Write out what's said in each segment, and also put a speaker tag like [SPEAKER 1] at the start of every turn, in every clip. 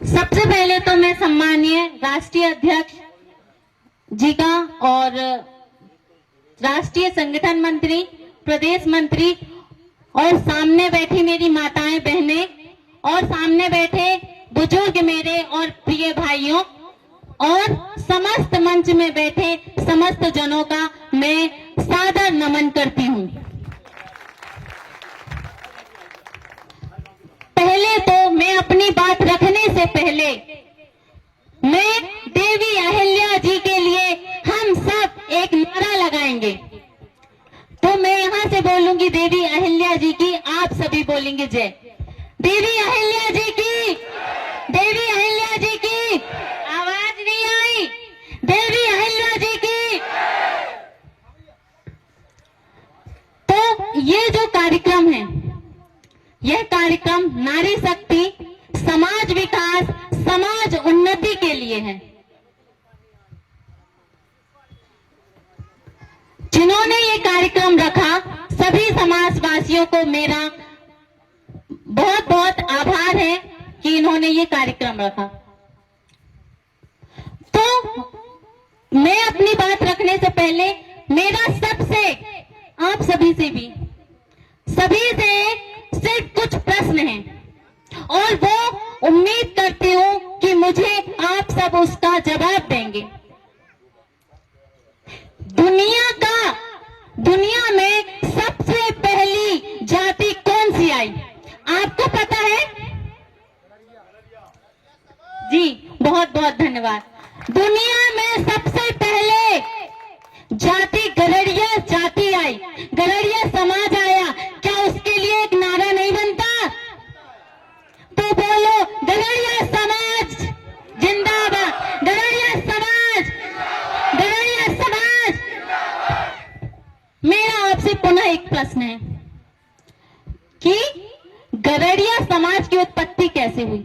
[SPEAKER 1] सबसे पहले तो मैं सम्मानीय राष्ट्रीय अध्यक्ष जी का और राष्ट्रीय संगठन मंत्री, प्रदेश मंत्री और सामने बैठी मेरी माताएं बहनें और सामने बैठे बुजुर्ग मेरे और प्रिय भाइयों और समस्त मंच में बैठे समस्त जनों का मैं सादर नमन करती हूँ। पहले तो मैं अपनी बात रखने से पहले मैं देवी अहिल्या जी के लिए हम सब एक नारा लगाएंगे। तो मैं यहाँ से बोलूंगी देवी अहिल्या जी की, आप सभी बोलेंगे जय। देवी अहिल्या जी की, देवी अहिल्या जी की। आवाज नहीं आई? देवी अहिल्या जी की। तो ये जो कार्यक्रम है, यह कार्यक्रम नारी शक्ति, समाज विकास, समाज उन्नति के लिए है। जिन्होंने ये कार्यक्रम रखा सभी समाजवासियों को मेरा बहुत बहुत आभार है कि इन्होंने ये कार्यक्रम रखा। तो मैं अपनी बात रखने से पहले मेरा सबसे, आप सभी से भी, सभी से सिर्फ कुछ प्रश्न हैं और वो उम्मीद करती हूं कि मुझे आप सब उसका जवाब देंगे। दुनिया में सबसे पहली जाति कौन सी आई? आपको पता है? जी बहुत बहुत धन्यवाद। दुनिया में सबसे पहले जाति गरड़िया जाति आई, गरड़िया समाज आया। क्या उसके लिए एक नारा नहीं बनता? तो बोलो गरड़िया समाज जिंदाबाद, गरड़िया समाज, गरड़िया समाज। मेरा आपसे पुनः एक प्रश्न है कि गरड़िया समाज की उत्पत्ति कैसे हुई?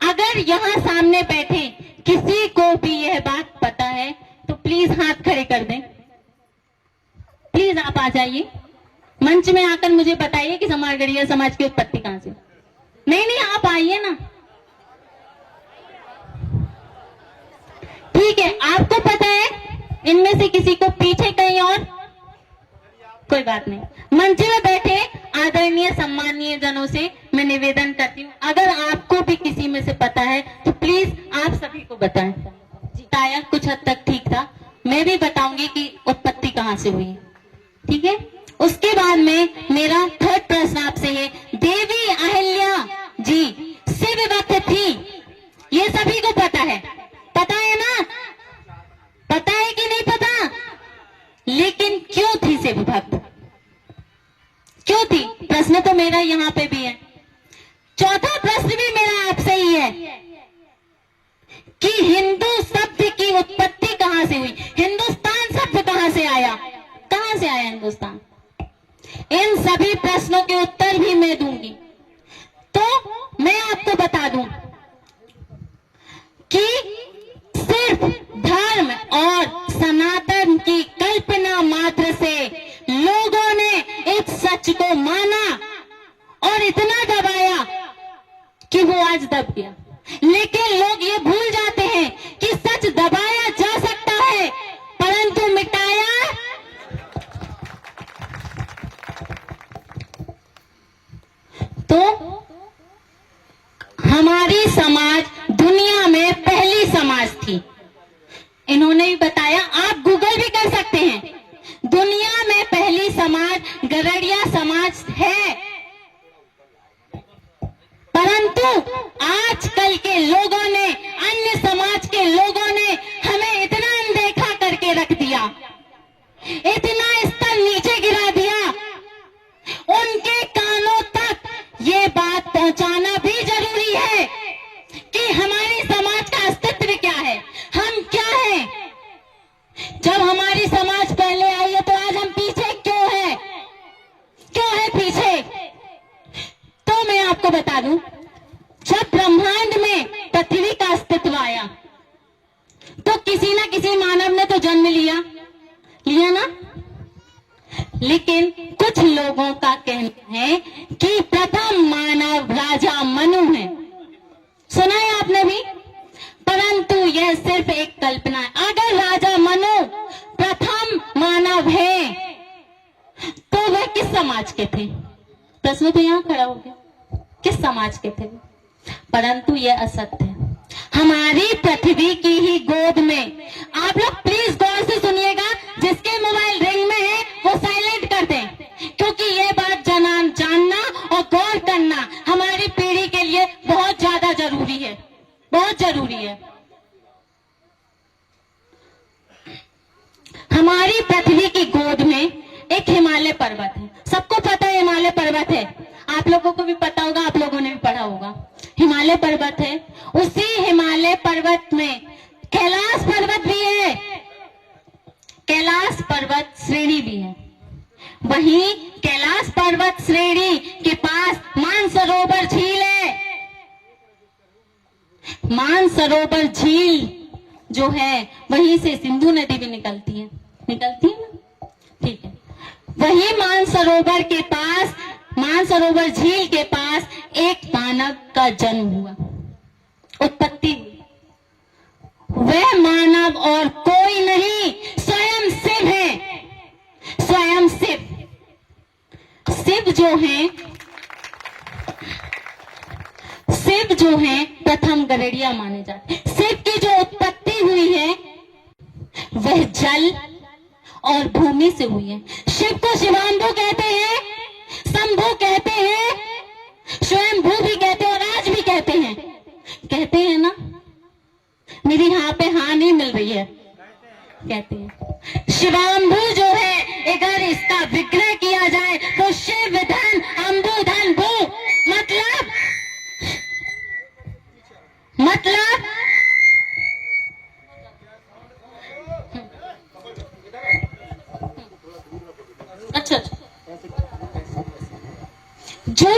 [SPEAKER 1] अगर यहाँ सामने बैठे किसी को भी यह बात पता है तो प्लीज हाथ खड़े कर दें। प्लीज आप आ जाइए मंच में आकर मुझे बताइए कि गरड़िया समाज की उत्पत्ति कहां से? नहीं, आप आइए ना। ठीक है, आपको पता है, इनमें से किसी को पीछे कहीं और, कोई बात नहीं। मंच में बैठे आदरणीय सम्मानीय जनों से मैं निवेदन करती हूँ, अगर आपको भी किसी में से पता है तो प्लीज आप सभी को बताएं। बताया कुछ हद तक ठीक था, मैं भी बताऊंगी कि उत्पत्ति कहां से हुई। ठीक है, उसके बाद में मेरा थर्ड प्रश्न आपसे है, देवी अहिल्या जी शिव भक्त थी, ये सभी को पता है ना? पता है कि नहीं पता? लेकिन क्यों थी शिव भक्त? क्यों थी? प्रश्न तो मेरा यहाँ पे भी है। चौथा प्रश्न भी मेरा आपसे ही है कि हिंदू शब्द की उत्पत्ति कहां से हुई? हिंदुस्तान शब्द कहां से आया? कहां से आया हिंदुस्तान? इन सभी प्रश्नों के उत्तर भी मैं दूंगी। तो मैं आपको बता दूं कि सिर्फ धर्म और सनातन की कल्पना मात्र से लोगों ने इस सच को माना और इतना दबाया कि वो आज दब गया। लेकिन लोग ये भूल जाते हैं कि सच दबाया जा सकता है परंतु मिटाया तो हमारी समाज दुनिया में पहली समाज थी। इन्होंने भी बताया, आप गूगल भी कर सकते हैं, दुनिया में पहली समाज गरड़िया समाज है। परंतु आजकल के लोगों ने, अन्य समाज के लोगों ने हमें इतना अनदेखा करके रख दिया, इतना स्तर नीचे गिरा दिया, उनके कानों तक ये बात पहुंचाना भी जरूरी है कि हमारी समाज का अस्तित्व क्या है, हम क्या हैं। जब हमारी समाज पहले आई है तो आज हम पीछे क्यों है पीछे? तो मैं आपको बता दूं, जब ब्रह्मांड में पृथ्वी का अस्तित्व आया तो किसी ना किसी मानव ने तो जन्म लिया ना। लेकिन कुछ लोगों का कहना है कि प्रथम मानव राजा मनु है। सुना प्रश्न तो यहाँ खड़ा हो गया, किस समाज के थे? परंतु यह असत्य है। हमारी पृथ्वी की ही गोद में, आप लोग प्लीज गौर से सुनिएगा, जिसके मोबाइल रिंग में है वो साइलेंट कर दें, क्योंकि ये बात जानना और गौर करना हमारी पीढ़ी के लिए बहुत ज्यादा जरूरी है, बहुत जरूरी है। हमारी पृथ्वी की गोद में एक हिमालय पर्वत है, सबको पता है हिमालय पर्वत है, आप लोगों को भी पता होगा, आप लोगों ने भी पढ़ा होगा, हिमालय पर्वत है। उसी हिमालय पर्वत में कैलाश पर्वत भी है, कैलाश पर्वत श्रेणी भी है। वहीं कैलाश पर्वत श्रेणी के पास मानसरोवर झील है। मानसरोवर झील जो है वहीं से सिंधु नदी भी निकलती है ना, ठीक है। वही मानसरोवर के पास, मानसरोवर झील के पास एक मानव का जन्म हुआ, उत्पत्ति हुई। वह मानव और कोई नहीं, स्वयं शिव है, स्वयं शिव। शिव जो है प्रथम गरुड़िया माने जाते हैं। शिव की जो उत्पत्ति हुई है वह जल और भूमि से हुई है। शिव को शिवाम्बु कहते हैं, शंभु कहते हैं, स्वयंभू भी कहते हैं और आज भी कहते हैं ना। मेरी यहाँ पे हाँ नहीं मिल रही है, कहते हैं। शिवाम्बु जो है, अगर इसका विग्रह किया जाए तो शिव धन अम्बु धन भू, मतलब अच्छा, जो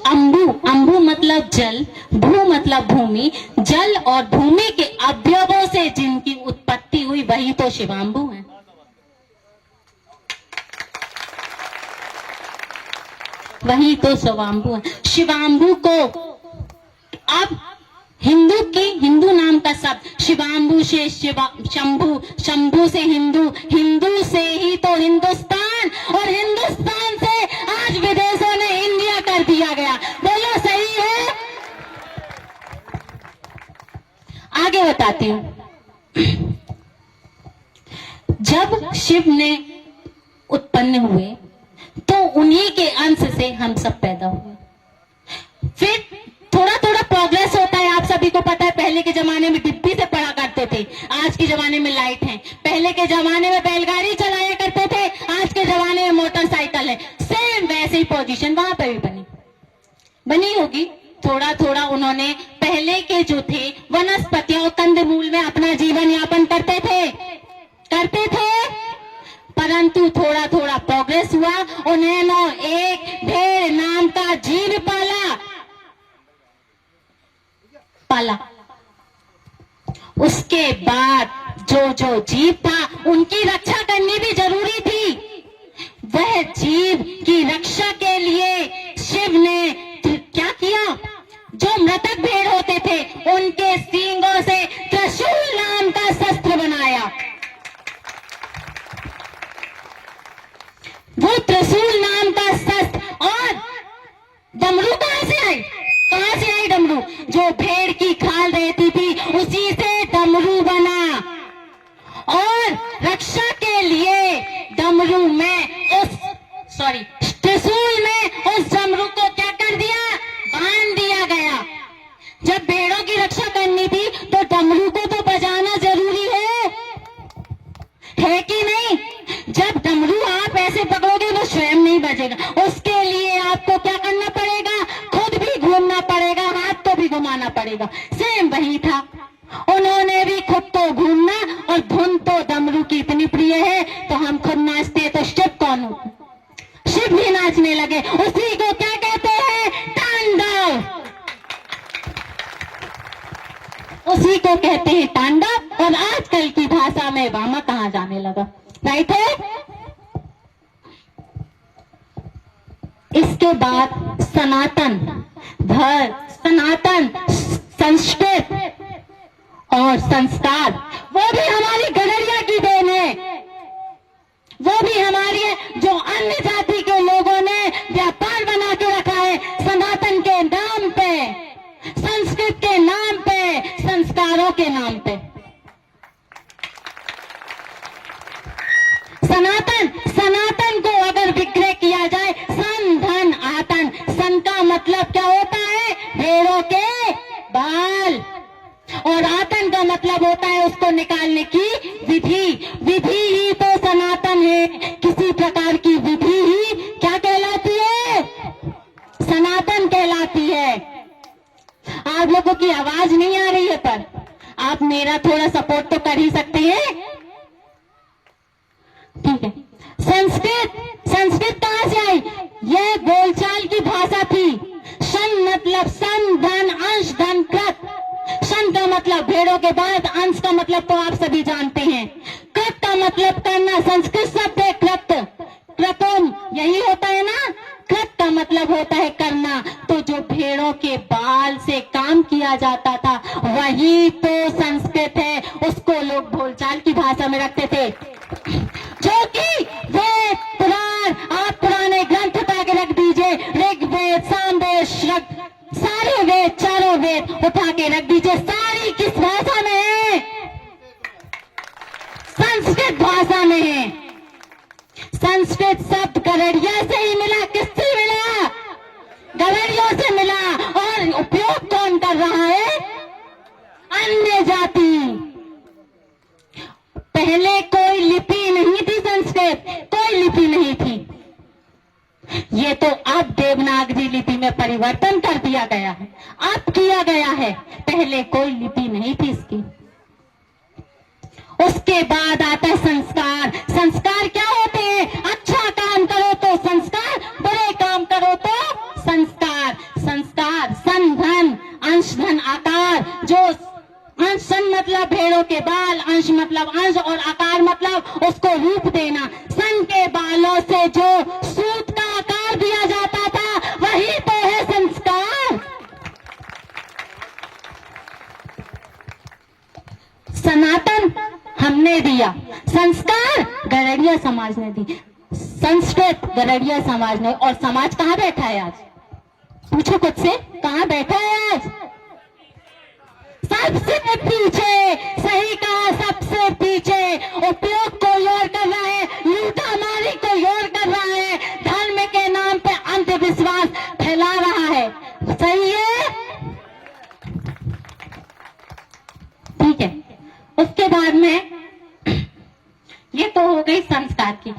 [SPEAKER 1] अम्बु मतलब जल, भू मतलब भूमि, जल और भूमि के अवयवों से जिनकी उत्पत्ति हुई वही तो शिवाम्बु है। वही तो शिवाम्बु है। शिवाम्बु को अब हिंदू नाम का शब्द शिवाम्बु से शंभु, शंभु से हिंदू, हिंदू से ही तो हिंदुस्तान, और हिंदुस्तान से आज विदेशों ने इंडिया कर दिया गया। बोलो सही है? आगे बताती हूं। जब शिव ने उत्पन्न हुए तो उन्हीं के अंश से हम सब पैदा हुए। फिर थोड़ा थोड़ा प्रोग्रेस होता है, आप सभी को पता है। पहले के जमाने में डिब्बी से पढ़ा करते थे, आज के जमाने में लाइट है। पहले के जमाने में बैलगाड़ी चलाया करते थे, आज के जमाने में मोटरसाइकिल है। सेम वैसे ही पोजीशन वहां पे भी बनी होगी। थोड़ा थोड़ा उन्होंने, पहले के जो थे वनस्पतियों कंदमूल में अपना जीवन यापन करते थे, परंतु थोड़ा थोड़ा प्रोग्रेस हुआ। उन्होंने एक भेड़ नाम का जीव पाला। उसके बाद जो जीव था उनकी रक्षा करनी भी जरूरी थी। वह जीव की रक्षा के लिए शिव ने क्या किया? जो मृतक भेड़ होते थे उनके सींगों से त्रिशूल नाम का शस्त्र बनाया। वो त्रिशूल नाम का शस्त्र, और डमरू कहां से आई डमरू? जो भेड़ की खाल रहती थी उसी से डमरू बना, और रक्षा के लिए डमरू में त्रिशूल में उस डमरू को क्या कर दिया? बांध दिया गया। जब भेड़ों की रक्षा करनी थी तो डमरू को तो बजाना जरूरी है कि नहीं? जब डमरू आप ऐसे पकड़ोगे तो स्वयं नहीं बजेगा। उसके लिए आपको क्या करना पड़ेगा? खुद भी घूमना पड़ेगा, हाथ तो भी घुमाना पड़ेगा। सेम वही था, उन्होंने भी खुद तो घूमना, और धुन तो डमरू की इतनी प्रिय है तो हम खुद नाचते तो शिव कौन हो? शिव भी नाचने लगे। उसी को क्या कहते हैं? तांडव। उसी को कहते हैं तांडव, और आजकल की भाषा में वामा कहां जाने लगा, राइट है? इसके बाद सनातन संस्कृत और संस्कार, वो भी हमारी गडरिया की देन है। वो भी हमारी है, जो अन्य जाति के लोगों ने व्यापार बना के संस्कृत के नाम पे, संस्कारों के नाम पे। सनातन को अगर विग्रह किया जाए, सन धन आतन, सन का मतलब क्या होता है? भेड़ों के बाल, और आतन का मतलब होता है उसको निकालने की विधि ही तो सनातन है। किसी प्रकार की विधि ही क्या कहलाती है? सनातन कहलाती है। आप लोगों की आवाज नहीं आ रही है, पर आप मेरा थोड़ा सपोर्ट तो कर ही सकते हैं, ठीक है। संस्कृत कहां से आई? यह बोलचाल की भाषा थी। शन मतलब सन, धन, अंश, धन, कृत। शन का मतलब भेड़ों के बाद, अंश का मतलब तो आप सभी जानते हैं, कृत का मतलब करना। संस्कृत शब्द है कृत, कृतम, यही होता है ना। कृत का मतलब होता है करना। तो जो भेड़ों के बाल से काम किया जाता था वही तो संस्कृत है। उसको लोग बोलचाल की भाषा में रखते थे, जो कि वेद पुराण, आप पुराने ग्रंथ उठा के रख दीजिए, ऋग्वेद, सामवेद, सारे वेद, चारों वेद उठा के रख दीजिए। सारी किस भाषा में है? संस्कृत भाषा में है। संस्कृत शब्द गरड़िया से ही मिला। किससे मिला? गरड़ियों से मिला। और उपयोग कौन कर रहा है? अन्य जाति। पहले कोई लिपि नहीं थी, संस्कृत कोई लिपि नहीं थी। ये तो अब देवनागरी लिपि में परिवर्तन कर दिया गया है, अब किया गया है। पहले कोई लिपि नहीं थी इसकी। उसके बाद आता है संस्कार। संस्कार क्या होते हैं? अच्छा काम करो तो संस्कार, बुरे काम करो तो संस्कार। संस्कार सन, धन, अंश, धन, आकार। जो अंश, सन मतलब भेड़ों के बाल, अंश मतलब अंश, और आकार मतलब उसको रूप देना। सन के बालों से जो सूत का आकार दिया जाता था वही तो है संस्कार। सनातन हमने दिया, संस्कार गरड़िया समाज ने दी। संस्कृत गरड़िया समाज ने। और समाज कहाँ बैठा है आज? पूछो खुद से, कहाँ बैठा है आज? सबसे पीछे। सही कहा, सबसे पीछे। उपयोग कोई और कर रहा है, लूटामारी कोई और कर रहा है, धर्म के नाम पे अंधविश्वास फैला रहा है। सही है, ठीक है। उसके बाद में ये तो हो गई संस्कार की।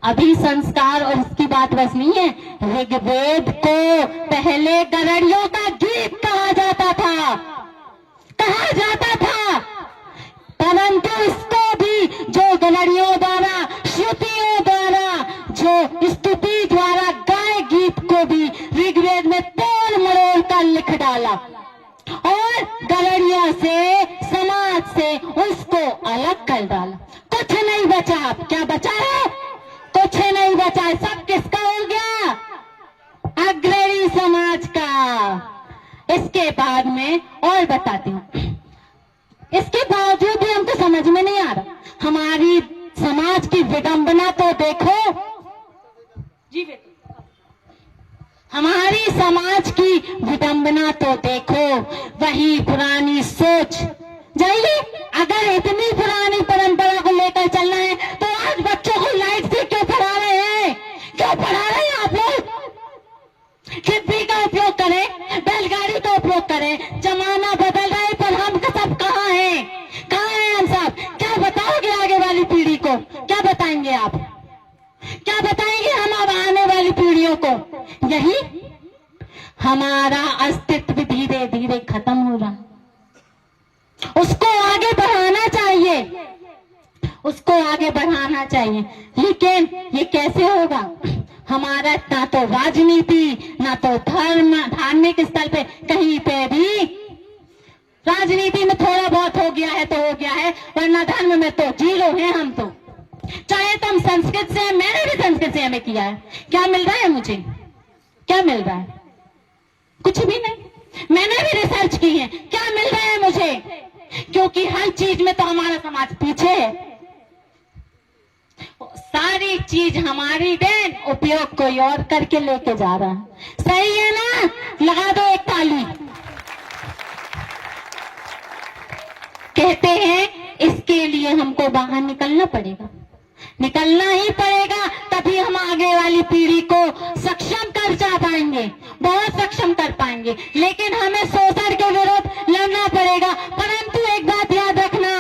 [SPEAKER 1] अभी संस्कार और इसकी बात बस नहीं है। ऋग्वेद को पहले गरड़ियों का गीत कहा जाता था, परंतु इसको भी जो गरड़ियों द्वारा, श्रुतियों द्वारा, जो स्तुति द्वारा गाए गीत को भी ऋग्वेद में तोड़ मरोड़ कर लिख डाला, और गरड़िया से, समाज से उसको अलग कर डाला। कुछ नहीं बचा। अब क्या बचा है? कुछ नहीं बचा है। सब किसका हो गया? अग्रणी समाज का। इसके बाद में और बताती हूँ। इसके बावजूद भी हमको समझ में नहीं आ रहा। हमारी समाज की विडंबना तो देखो जी बेटी, हमारी समाज की विडंबना तो देखो। वही पुरानी सोच। जाइए, अगर इतनी पुरानी परंपरा को लेकर चलना है तो आज बच्चों को लाइट से क्यों पढ़ा रहे हैं? क्यों पढ़ा रहे हैं आप लोग? खिप्पी का उपयोग करें, बैलगाड़ी का उपयोग करें। जमाना बदल रहा है, पर हम सब कहाँ हैं? कहाँ हैं हम सब? क्या बताओगे आगे वाली पीढ़ी को? क्या बताएंगे आप? क्या बताएंगे हम अब आने वाली पीढ़ियों को? यही हमारा अस्तित्व धीरे धीरे खत्म हो रहा है। उसको आगे बढ़ाना चाहिए, उसको आगे बढ़ाना चाहिए। लेकिन ये कैसे होगा? हमारा ना तो राजनीति, ना तो धर्म, धार्मिक स्थल पे कहीं पे भी। राजनीति में थोड़ा बहुत हो गया है तो हो गया है, वरना धर्म में तो जीरो है हम तो। चाहे तुम संस्कृत से, मैंने भी संस्कृत से हमें किया है। क्या मिल रहा है मुझे? क्या मिल रहा है? कुछ भी नहीं। मैंने भी रिसर्च की है, क्या मिल रहा है मुझे? क्योंकि हर चीज में तो हमारा समाज पीछे है। सारी चीज हमारी देन, उपयोग कोई और करके लेके जा रहा है। सही है ना? लगा दो एक ताली। तो बाहर निकलना पड़ेगा, निकलना ही पड़ेगा, तभी हम आगे वाली पीढ़ी को सक्षम कर जा पाएंगे, बहुत सक्षम कर पाएंगे। लेकिन हमें शोषण के विरुद्ध लड़ना पड़ेगा। परंतु एक बात याद रखना,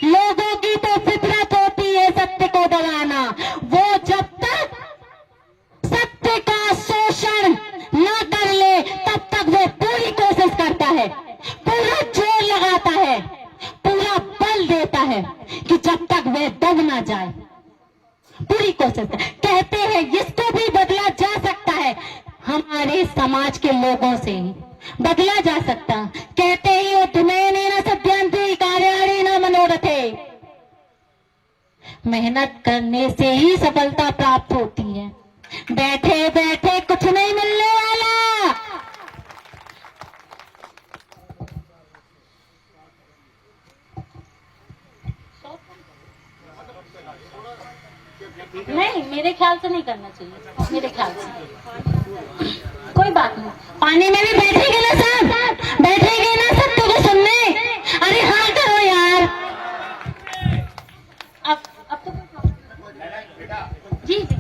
[SPEAKER 1] लोगों की तो फितरत होती है सत्य को दबाना। वो जब तक सत्य का शोषण न कर ले तब तक वो पूरी कोशिश करता है, पूरा जोर लगाता है, पूरा बल देता है कि जब तक वह दब ना जाए, पूरी कोशिश कहते हैं इसको भी बदला जा सकता है, हमारे समाज के लोगों से ही बदला जा सकता। कहते ही उद्यमेन सत्यांति कार्याणि न मनोरथे, मेहनत करने से ही सफलता प्राप्त होती है, बैठे बैठे कुछ नहीं मिलने वाला। नहीं, मेरे ख्याल से नहीं करना चाहिए, मेरे ख्याल से कोई बात नहीं। पानी में भी बैठेंगे ना साहब, बैठेंगे ना सब तो सुनने। अरे हाँ करो यार। अब तो जी जी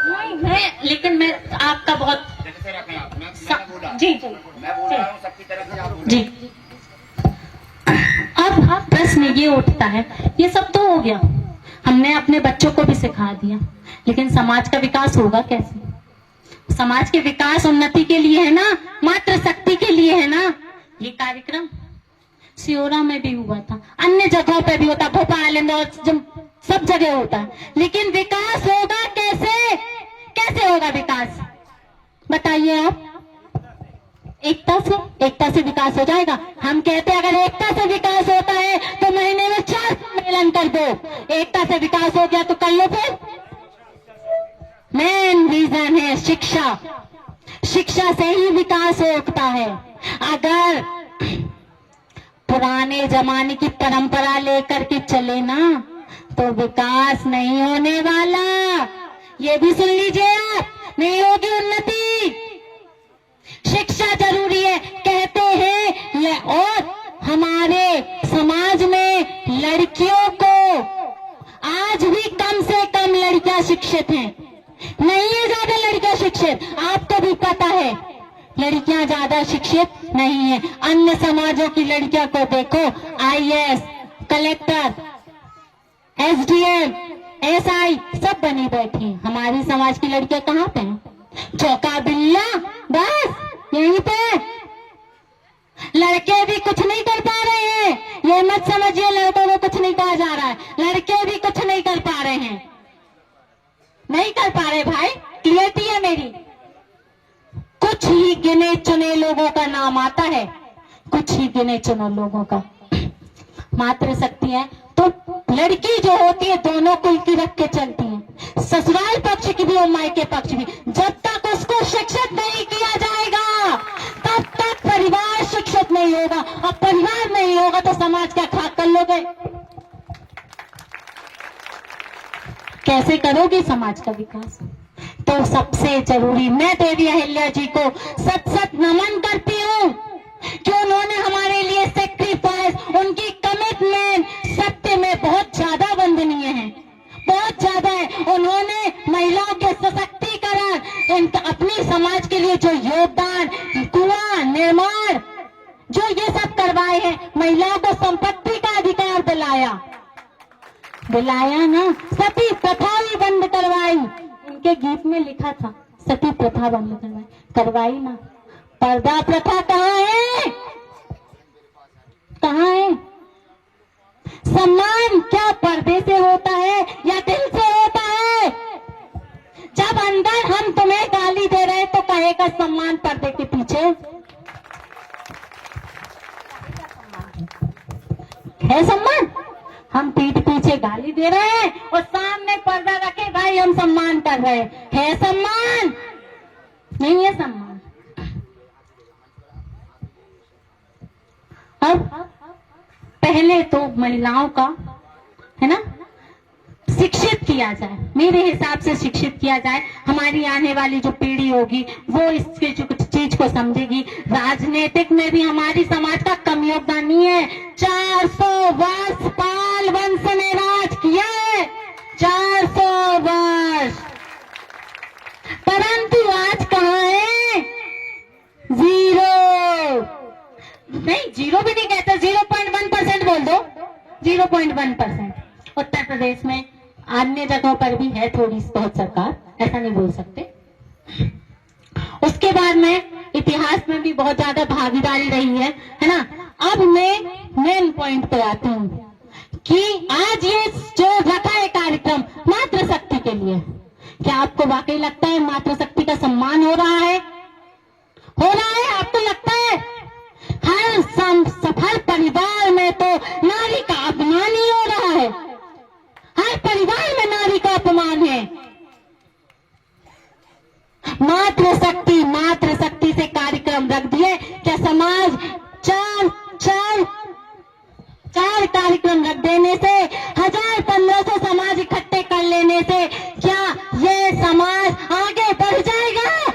[SPEAKER 1] नहीं, मैं लेकिन मैं आपका बहुत जी जी जी। अब प्रश्न ये उठता है, ये सब तो हो गया, हमने अपने बच्चों को भी सिखा दिया, लेकिन समाज का विकास होगा कैसे? समाज के विकास उन्नति के लिए है ना, मात्र शक्ति के लिए है ना। ये कार्यक्रम सियोरा में भी हुआ था, अन्य जगहों पे भी होता, भोपाल इंदौर सब जगह होता है, लेकिन विकास होगा कैसे? कैसे होगा विकास बताइए आप? एकता से विकास हो जाएगा। हम कहते हैं अगर एकता से विकास होता है तो महीने में 4 सम्मेलन कर दो। एकता से विकास हो गया तो कर लो फिर। मेन रीजन है शिक्षा, शिक्षा से ही विकास होता है। अगर पुराने जमाने की परंपरा लेकर के चले ना तो विकास नहीं होने वाला। ये भी सुन लीजिए आप, नहीं होगी उन्नति। शिक्षा जरूरी है कहते हैं, और हमारे समाज में लड़कियों को आज भी कम से कम लड़कियां शिक्षित हैं, नहीं है ज्यादा लड़कियां शिक्षित। आपको भी पता है लड़कियां ज्यादा शिक्षित नहीं है। अन्य समाजों की लड़कियों को देखो, IAS, कलेक्टर, SDM, SI सब बनी बैठी हैं। हमारी समाज की लड़कियां कहाँ पे हैं? चौका बिल्ला बस यहीं पे। लड़के भी कुछ नहीं कर पा रहे हैं, ये मत समझिए लड़कों को कुछ नहीं कहा जा रहा है, लड़के भी कुछ नहीं कर पा रहे हैं, नहीं कर पा रहे भाई, क्लियरिटी है मेरी। कुछ ही गिने चुने लोगों का नाम आता है, कुछ ही गिने चुने लोगों का मात्र शक्ति है। तो लड़की जो होती है दोनों कुल की रख के चलती है, ससुराल पक्ष की भी और मायके पक्ष भी। जब तक उसको शिक्षित नहीं किया जाएगा तब तक परिवार शिक्षित नहीं होगा, और परिवार नहीं होगा तो समाज क्या खाक कर लोगे? कैसे करोगे समाज का विकास? तो सबसे जरूरी, मैं देवी अहिल्या जी को सत सत नमन करती हूँ कि उन्होंने हमारे लिए सेक्रीफाइस, उनकी कमिटमेंट सत्य में बहुत ज्यादा वंदनीय है, बहुत ज्यादा है। उन्होंने महिलाओं के सशक्तिकरण, अपनी समाज के लिए जो योगदान, कुआं निर्माण, जो ये सब करवाए हैं, महिलाओं को संपत्ति का अधिकार दिलाया ना, सती प्रथा भी बंद करवाई। इनके गीत में लिखा था सती प्रथा बंद करवाई ना। पर्दा प्रथा कहाँ है? कहाँ है? सम्मान क्या पर्दे से होता है या दिल से होता है? जब अंदर हम तुम्हें गाली दे रहे हैं तो कहेगा सम्मान पर्दे के पीछे है। सम्मान हम पीठ पीछे गाली दे रहे हैं और सामने पर्दा रखे भाई हम सम्मान कर रहे हैं, है सम्मान? नहीं है सम्मान। अब पहले तो महिलाओं का है ना शिक्षित किया जाए, मेरे हिसाब से शिक्षित किया जाए। हमारी आने वाली जो पीढ़ी होगी वो इसके जो कुछ चीज को समझेगी। राजनीतिक में भी हमारी समाज का कम योगदान नहीं है। 400 वर्ष पाल वंश ने राज किया है, 400 वर्ष, परंतु आज कहाँ है? जीरो, नहीं जीरो भी नहीं कहते, 0.1% बोल दो, 0.1%। उत्तर प्रदेश में अन्य जगहों पर भी है थोड़ी बहुत सरकार, ऐसा नहीं बोल सकते। उसके बाद में इतिहास में भी बहुत ज्यादा भागीदारी रही है ना। अब मैं मेन पॉइंट पे आती हूँ कि आज ये जो रखा है कार्यक्रम मातृशक्ति के लिए, क्या आपको वाकई लगता है मातृशक्ति का सम्मान हो रहा है? हो रहा है? आपको लगता है? हर सफल परिवार में तो नारी का अपमान ही हो रहा है, हर परिवार में नारी का अपमान है। मातृशक्ति से कार्यक्रम रख दिए। क्या समाज चार कार्यक्रम रख देने से, 1000-1500 समाज इकट्ठे कर लेने से क्या ये समाज आगे बढ़ जाएगा?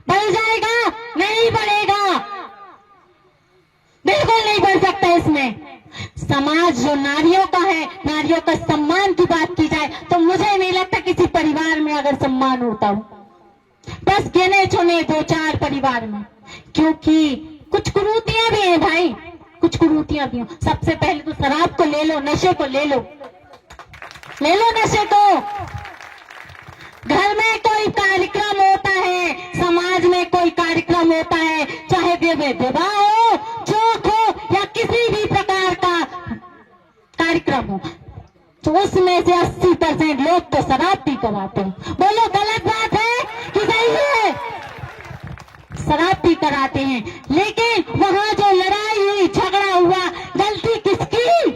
[SPEAKER 1] बढ़ जाएगा? नहीं बढ़ेगा, बिल्कुल नहीं बढ़ सकता। इसमें समाज जो नारियों का है, नारियों का सम्मान की बात की जाए तो मुझे नहीं लगता किसी परिवार में अगर सम्मान होता हो, बस गिने चुने 2-4 परिवार में। क्योंकि कुछ कुरीतियां भी हैं भाई, कुछ कुरीतियां भी हैं। सबसे पहले तो शराब को ले लो, नशे को ले लो नशे को। घर में कोई कार्यक्रम होता है, समाज में कोई कार्यक्रम होता है, चाहे विवाह हो, चौक हो या किसी भी प्रकार का कार्यक्रम हो, तो उसमें से 80% लोग तो शराब पी कर आते हैं। बोलो गलत बात है कि सही है? शराब पी कर आते हैं, लेकिन वहां जो लड़ाई हुई, झगड़ा हुआ, गलती किसकी?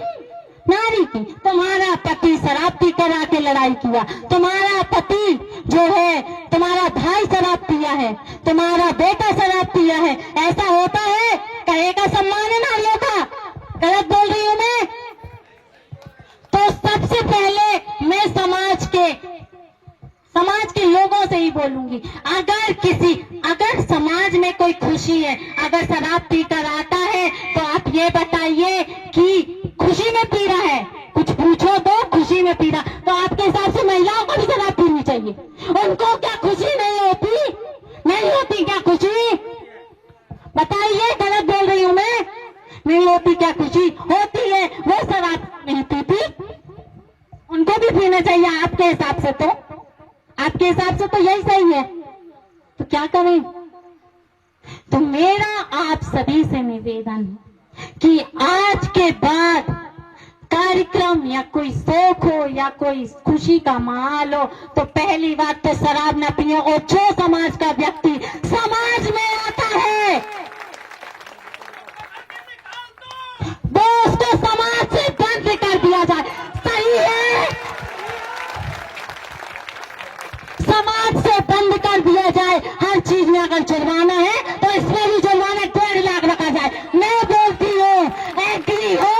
[SPEAKER 1] नारी की। तुम्हारा पति शराब पी कर आके लड़ाई किया, तुम्हारा पति जो है, तुम्हारा भाई शराब पिया है, तुम्हारा बेटा शराब पिया है, ऐसा होता है? कहेगा सम्मान है नारियों का? गलत बोल रही हूं मैं? तो सबसे पहले मैं समाज के लोगों से ही बोलूंगी, अगर समाज में कोई खुशी है, अगर शराब पीकर आता है तो आप ये बताइए कि खुशी में पी रहा है, कुछ पूछो तो खुशी में पी रहा, तो आपके हिसाब से महिलाओं को भी शराब पीनी चाहिए? उनको क्या खुशी नहीं होती क्या खुशी? बताइए, गलत बोल रही हूं मैं? नहीं होती क्या खुशी? होती है। वो शराब नहीं पीती, उनको भी पीना चाहिए आपके हिसाब से तो? आपके हिसाब से तो यही सही है, तो क्या करें? तो मेरा आप सभी से निवेदन है कि आज के बाद कार्यक्रम या कोई शौक हो या कोई खुशी का माहौल हो तो पहली बात तो शराब न पिए। और जो समाज का व्यक्ति समाज में आता है वो उसको समाज से बंद कर दिया जाए। सही है? समाज से बंद कर दिया जाए। हर चीज में अगर जुर्माना है तो इसमें भी जुर्माना 1.5 लाख रखा जाए। मैं बोलती हूँ, एग्री हो?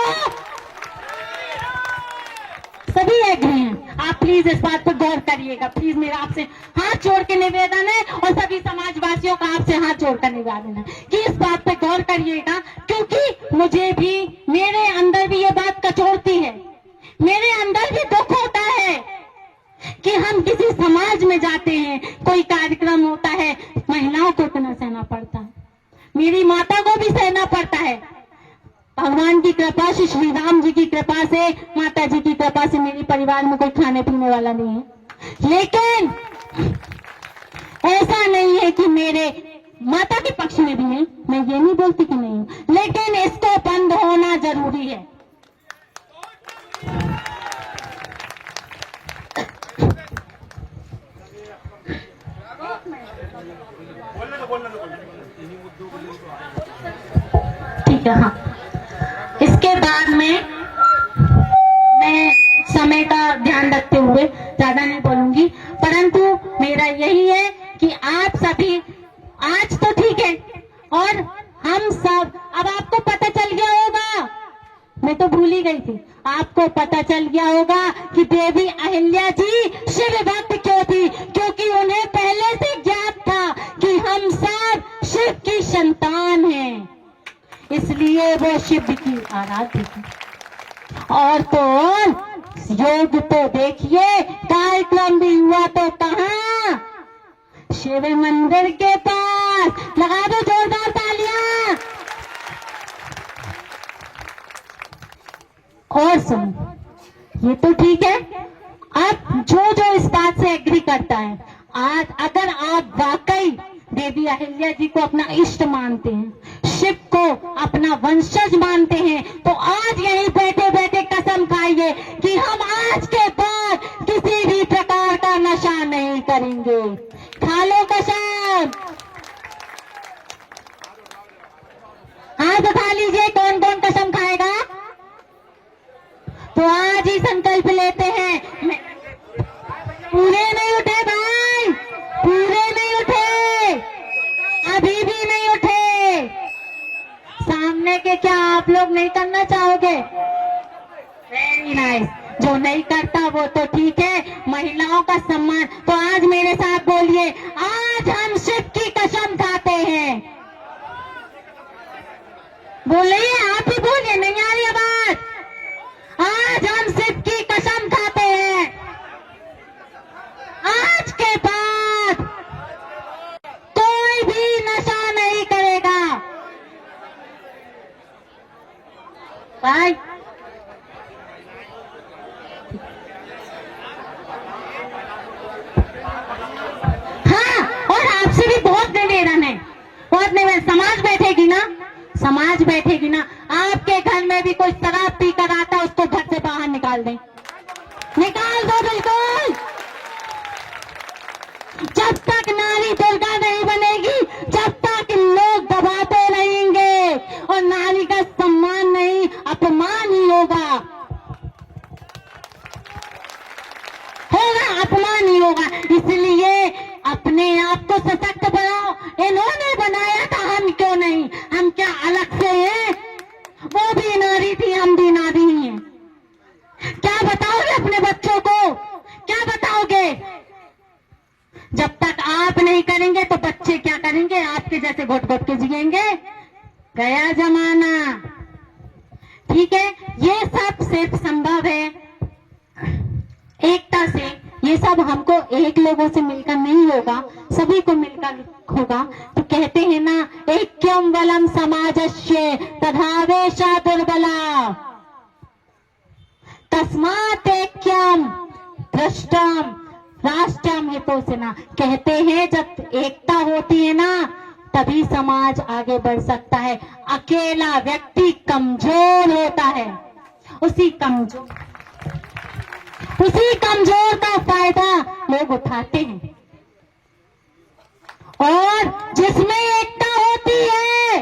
[SPEAKER 1] सभी एग्री हैं? आप प्लीज इस बात पर गौर करिएगा। प्लीज मेरा आपसे हाथ जोड़ के निवेदन है और सभी समाजवासियों का आपसे हाथ जोड़कर निवेदन है कि इस बात पे गौर करिएगा, क्योंकि मुझे भी, मेरे अंदर भी ये बात कचोटती है, मेरे अंदर भी दुख होता है कि हम किसी समाज में जाते हैं, कोई कार्यक्रम होता है, महिलाओं को इतना सहना पड़ता है, मेरी माता को भी सहना पड़ता है। भगवान की कृपा से, श्री राम जी की कृपा से, माता जी की कृपा से मेरे परिवार में कोई खाने पीने वाला नहीं है। लेकिन ऐसा नहीं है कि मेरे माता के पक्ष में भी नहीं, मैं ये नहीं बोलती कि नहीं हूं, लेकिन इसको बंद होना जरूरी है। ठीक है, हाँ। इसके बाद में मैं समय का ध्यान रखते हुए ज्यादा नहीं बोलूंगी, परंतु मेरा यही है कि आप सभी आज तो ठीक है, और हम सब, अब आपको पता चल गया होगा, मैं तो भूल ही गई थी, आपको पता चल गया होगा कि देवी अहिल्या जी शिव भक्त क्यों थी, क्योंकि उन्हें पहले से ज्ञात था कि हम सब
[SPEAKER 2] वो शिव की आराध्य थी। और तो और योग तो देखिए, कार्यक्रम भी हुआ तो कहाँ, शिव मंदिर के पास। लगा दो जोरदार तालियां। और सुनो, ये तो ठीक है। अब जो इस बात से एग्री करता है, आज अगर आप वाकई देवी अहिल्या जी को अपना इष्ट मानते हैं, शिव को अपना वंशज मानते हैं, तो आज यहीं बैठे बैठे कसम खाइए कि हम आज के बाद किसी भी प्रकार का नशा नहीं करेंगे। खा लो कसम। हाथ उठा लीजिए, कौन कौन कसम खाएगा। तो आज ही संकल्प लेते हैं। पूरे नहीं उठे भाई, पूरे नहीं उठे, अभी भी नहीं उठे। सामने के क्या आप लोग नहीं करना चाहोगे? Very nice. जो नहीं करता वो तो ठीक है, महिलाओं का सम्मान। तो आज मेरे साथ बोलिए, आज हम शिव की कसम खाते हैं। बोलिए, आप ही बोलिए, नहीं आ रही आवाज। आज हम शिव की कसम खाते हैं, आज के बाद कोई भी नशा नहीं करेगा। भाई हाँ, और आपसे भी बहुत निवेदन है, बहुत निवेदन। समाज बैठेगी ना, समाज बैठेगी ना। आपके घर में भी कोई शराब पी कर आता है, उसको घर से बाहर निकाल दें, निकाल दो बिल्कुल। जब तक नारी दुर्गा नहीं बनेगी, जब तक लोग दबाते रहेंगे और नारी का सम्मान नहीं, अपमान ही होगा, अपमान ही होगा। इसलिए अपने आप को सशक्त बनाओ। इन्होंने बनाया था, हम क्यों नहीं? हम क्या अलग से हैं? वो भी नारी थी, हम भी नारी ही हैं। क्या बताओगे अपने बच्चों को? क्या बताओगे? जब तक आप नहीं करेंगे तो बच्चे क्या करेंगे? आपके जैसे घुट घुट के जिएंगे। गया जमाना। ठीक है, ये सब सिर्फ संभव है एकता से। ये सब हमको एक लोगों से मिलकर नहीं होगा, सभी को मिलकर होगा। तो कहते हैं ना, ऐक्यम बलम समाजस्य तथावेशा दुर्बला, तस्मात् ऐक्यम दृष्टम राष्ट्रम हितोसिना। कहते हैं जब एकता होती है ना, तभी समाज आगे बढ़ सकता है। अकेला व्यक्ति कमजोर होता है, उसी कमजोर का फायदा लोग उठाते हैं। और जिसमें एकता होती है,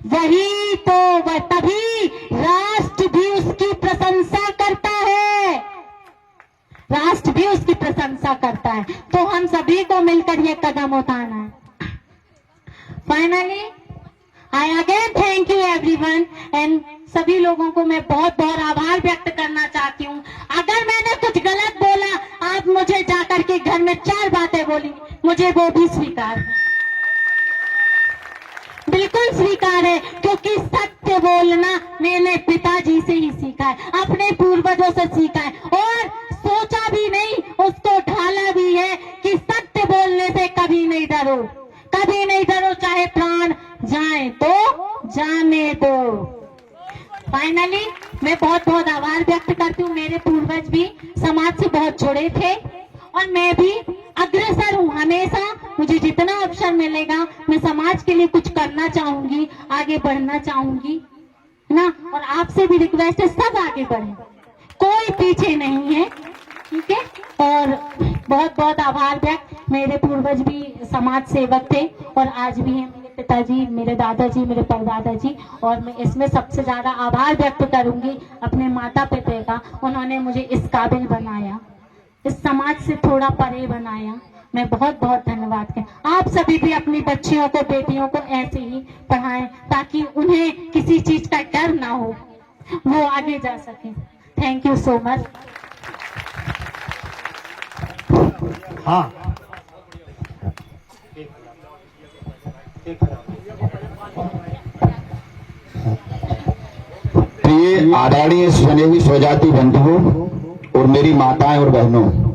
[SPEAKER 2] वही तो वह तभी राष्ट्र भी उसकी प्रशंसा करता है, राष्ट्र भी उसकी प्रशंसा करता है। तो हम सभी को मिलकर ये कदम उठाना है। Finally I again thank you everyone and सभी लोगों को मैं बहुत बहुत आभार व्यक्त करना चाहती हूँ। अगर मैंने कुछ गलत बोला, आप मुझे जाकर के घर में 4 बातें बोली, मुझे वो भी स्वीकार है, बिल्कुल स्वीकार है। क्योंकि सत्य बोलना मैंने पिताजी से ही सीखा है, अपने पूर्वजों से सीखा है, और सोचा भी नहीं, उसको ढाला भी है कि सत्य बोलने से कभी नहीं डरो, कभी नहीं डरो, चाहे प्राण जाए तो जाने दो। फाइनली मैं बहुत बहुत आभार व्यक्त करती हूँ। मेरे पूर्वज भी समाज से बहुत जुड़े थे और मैं भी अग्रसर हूँ। हमेशा मुझे जितना अवसर मिलेगा मैं समाज के लिए कुछ करना चाहूंगी, आगे बढ़ना चाहूंगी ना। और आपसे भी रिक्वेस्ट है, सब आगे बढ़े, कोई पीछे नहीं है, ठीक है। और बहुत बहुत आभार व्यक्त। मेरे पूर्वज भी समाज सेवक थे और आज भी हैं, मेरे पिताजी, मेरे दादाजी, मेरे परदादाजी। और मैं इसमें सबसे ज्यादा आभार व्यक्त करूंगी अपने माता पिता का। उन्होंने मुझे इस काबिल बनाया, इस समाज से थोड़ा परे बनाया। मैं बहुत बहुत धन्यवाद करती। आप सभी भी अपनी बच्चियों को, बेटियों को ऐसे ही पढ़ाएं ताकि उन्हें किसी चीज का डर ना हो, वो आगे जा सके। Thank you so much.
[SPEAKER 3] हाँ,
[SPEAKER 4] प्रिय आदरणीय स्नेही स्वजाति बंधुओं और मेरी माताएं और बहनों,